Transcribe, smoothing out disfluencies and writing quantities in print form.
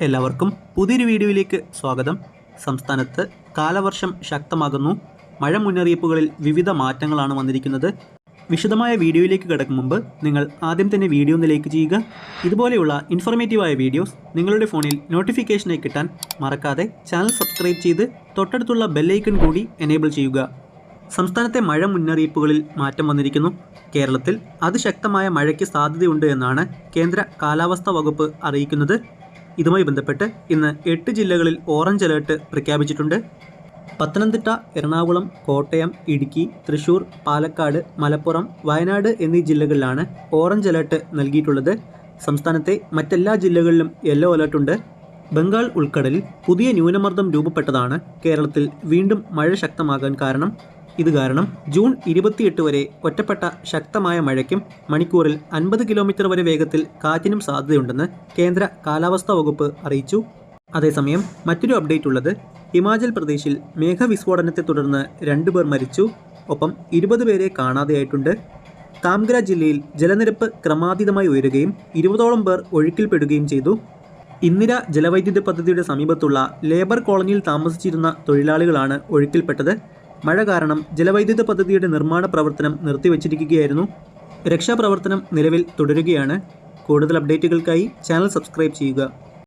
എല്ലാവർക്കും പുതിയൊരു വീഡിയോയിലേക്ക് സ്വാഗതം. സംസ്ഥാനത്ത് കാലവർഷം ശക്തമാകുന്നു. മഴ മുന്നറിയിപ്പുകളിൽ വിവിധ മാറ്റങ്ങളാണ് വന്നിരിക്കുന്നത്. വിശദമായ വീഡിയോയിലേക്ക് കടക്കും മുമ്പ് നിങ്ങൾ ആദ്യം തന്നെ വീഡിയോ ഒന്ന് ലൈക്ക് ചെയ്യുക. ഇതുപോലെയുള്ള ഇൻഫോർമേറ്റീവായ വീഡിയോസ് നിങ്ങളുടെ ഫോണിൽ നോട്ടിഫിക്കേഷനായി കിട്ടാൻ മറക്കാതെ ചാനൽ സബ്സ്ക്രൈബ് ചെയ്ത് തൊട്ടടുത്തുള്ള ബെല്ലൈക്കൺ കൂടി എനേബിൾ ചെയ്യുക. സംസ്ഥാനത്തെ മഴ മുന്നറിയിപ്പുകളിൽ മാറ്റം വന്നിരിക്കുന്നു. കേരളത്തിൽ അതിശക്തമായ മഴയ്ക്ക് സാധ്യതയുണ്ട് എന്നാണ് കേന്ദ്ര കാലാവസ്ഥാ വകുപ്പ് അറിയിക്കുന്നത്. ഇതുമായി ബന്ധപ്പെട്ട് ഇന്ന് 8 ജില്ലകളിൽ ഓറഞ്ച് അലേർട്ട് പ്രഖ്യാപിച്ചിട്ടുണ്ട്. പത്തനംതിട്ട, എറണാകുളം, കോട്ടയം, ഇടുക്കി, തൃശൂർ, പാലക്കാട്, മലപ്പുറം, വയനാട് എന്നീ ജില്ലകളിലാണ് ഓറഞ്ച് അലേർട്ട് നൽകിയിട്ടുള്ളത്. സംസ്ഥാനത്തെ മറ്റെല്ലാ ജില്ലകളിലും യെല്ലോ അലേർട്ടുണ്ട്. ബംഗാൾ ഉൾക്കടലിൽ പുതിയ ന്യൂനമർദ്ദം രൂപപ്പെട്ടതാണ് കേരളത്തിൽ വീണ്ടും മഴ ശക്തമാകാൻ കാരണം. ഇത് കാരണം ജൂൺ 28 വരെ ഒറ്റപ്പെട്ട ശക്തമായ മഴയ്ക്കും മണിക്കൂറിൽ 50 കിലോമീറ്റർ വരെ വേഗത്തിൽ കാറ്റിനും സാധ്യതയുണ്ടെന്ന് കേന്ദ്ര കാലാവസ്ഥാ വകുപ്പ് അറിയിച്ചു. അതേസമയം മറ്റൊരു അപ്ഡേറ്റ് ഉള്ളത്, ഹിമാചൽ പ്രദേശിൽ മേഘവിസ്ഫോടനത്തെ തുടർന്ന് 2 പേർ മരിച്ചു. ഒപ്പം 20 പേരെ കാണാതെയായിട്ടുണ്ട്. കാംഗ്ര ജില്ലയിൽ ജലനിരപ്പ് ക്രമാതീതമായി ഉയരുകയും 20ഓളം പേർ ഒഴുക്കിൽപ്പെടുകയും ചെയ്തു. ഇന്ദിര ജലവൈദ്യുത പദ്ധതിയുടെ സമീപത്തുള്ള ലേബർ കോളനിയിൽ താമസിച്ചിരുന്ന തൊഴിലാളികളാണ് ഒഴുക്കിൽപ്പെട്ടത്. മഴ കാരണം ജലവൈദ്യുത പദ്ധതിയുടെ നിർമ്മാണ പ്രവർത്തനം നിർത്തിവച്ചിരിക്കുകയായിരുന്നു. രക്ഷാപ്രവർത്തനം നിലവിൽ തുടരുകയാണ്. കൂടുതൽ അപ്ഡേറ്റുകൾക്കായി ചാനൽ സബ്സ്ക്രൈബ് ചെയ്യുക.